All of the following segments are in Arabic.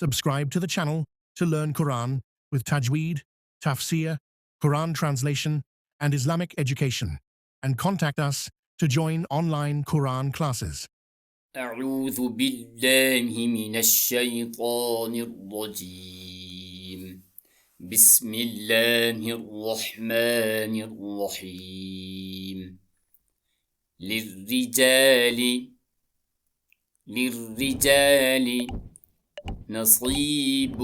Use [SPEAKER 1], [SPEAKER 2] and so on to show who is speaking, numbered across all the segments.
[SPEAKER 1] Subscribe to the channel to learn Quran with Tajweed, Tafsir, Quran translation, and Islamic education, and contact us to join online Quran classes.
[SPEAKER 2] أعوذ بالله من الشيطان الرجيم. بسم الله الرحمن الرحيم. للرجال نصيب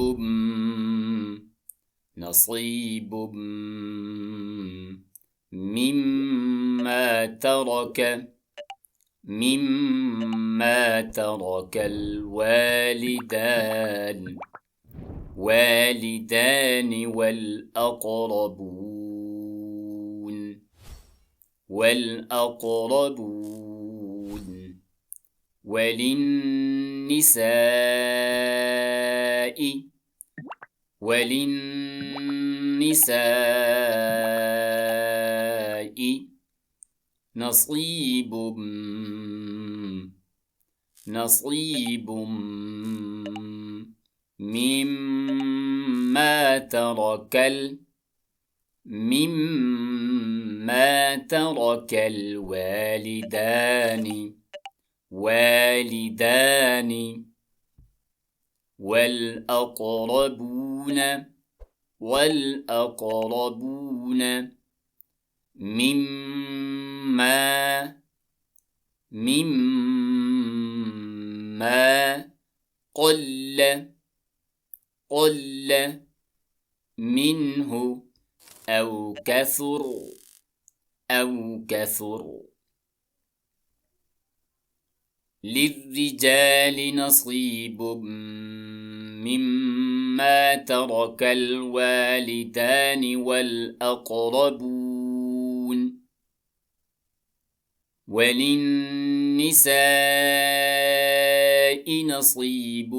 [SPEAKER 2] مما ترك الوالدان والأقربون وللنساء نصيب مما ترك الوالدان والأقربون مما قل منه أو كثر. للرجال نصيب مما ترك الوالدان والأقربون وللنساء نصيب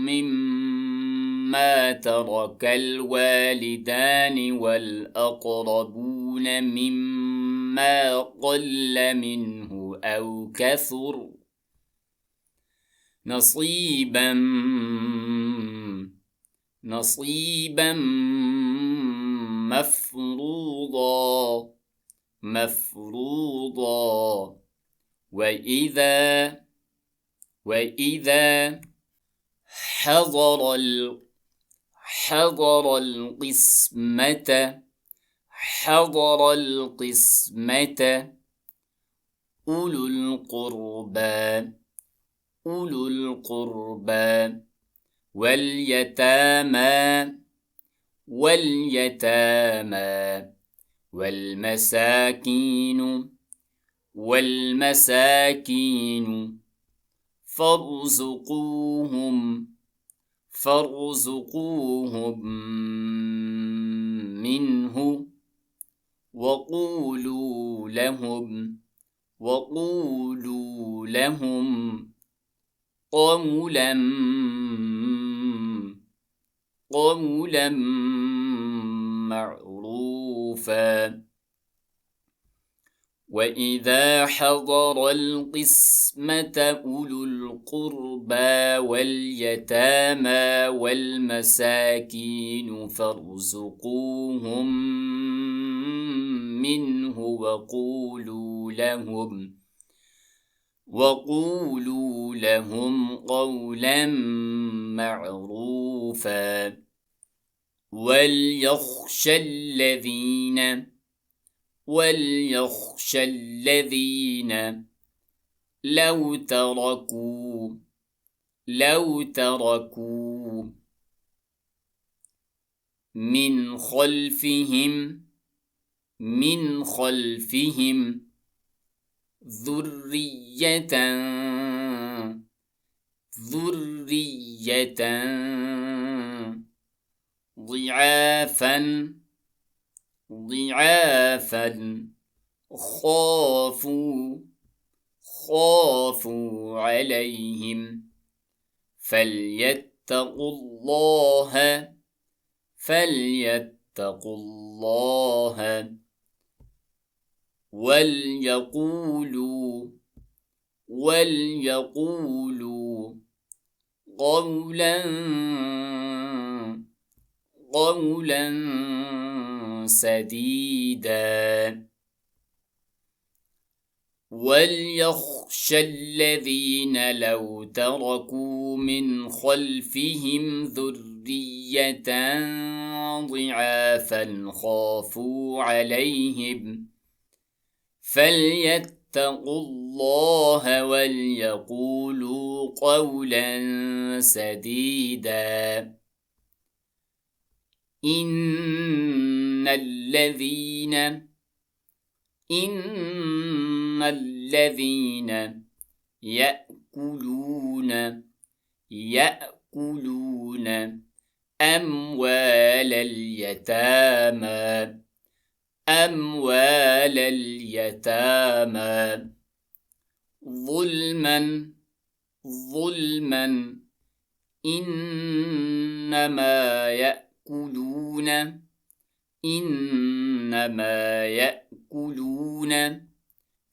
[SPEAKER 2] مما ترك الوالدان والأقربون مما قل منه أو كثر نصيبا مفروضا. وإذا حضر القسمة أولو القربى واليتامى والمساكين فارزقوهم منه وقولوا لهم قولا معروفا. وإذا حضر القسمة أولو القربى واليتامى والمساكين فارزقوهم منه وقولوا لهم قولا معروفا. وليخشى الذين لو تركوا من خلفهم ذرية ضعافا خافوا عليهم فليتقوا الله وليقولوا قولا سديدا وليخشى الذين لو تركوا من خلفهم ذرية ضعافا خافوا عليهم فليتقوا الله وليقولوا قولا سديدا إن الذين يأكلون أموال اليتامى ظلما إنما يأكلون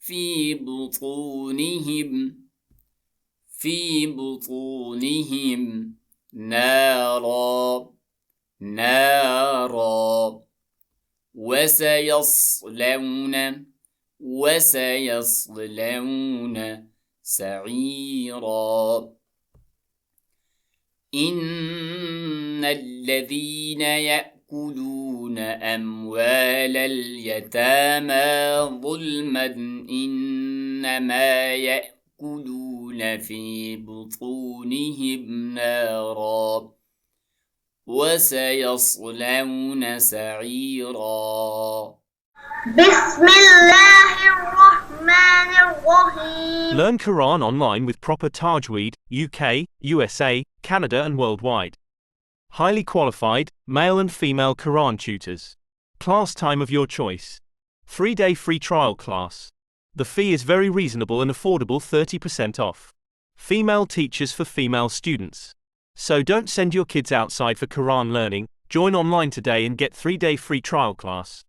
[SPEAKER 2] في بطونهم نارا وسيصلون سعيرا إن الذين يأكلون أموال اليتامى ظلما إنما يأكلون في بطونهم نارا وسيصلون سعيرا
[SPEAKER 3] بسم الله الرحمن الرحيم.
[SPEAKER 4] Learn Quran online with proper Tajweed, UK, USA, Canada and worldwide. Highly qualified, male and female Quran tutors. Class time of your choice. 3-day free trial class. The fee is very reasonable and affordable, 30% off. Female teachers for female students. So don't send your kids outside for Quran learning. Join online today and get 3-day free trial class.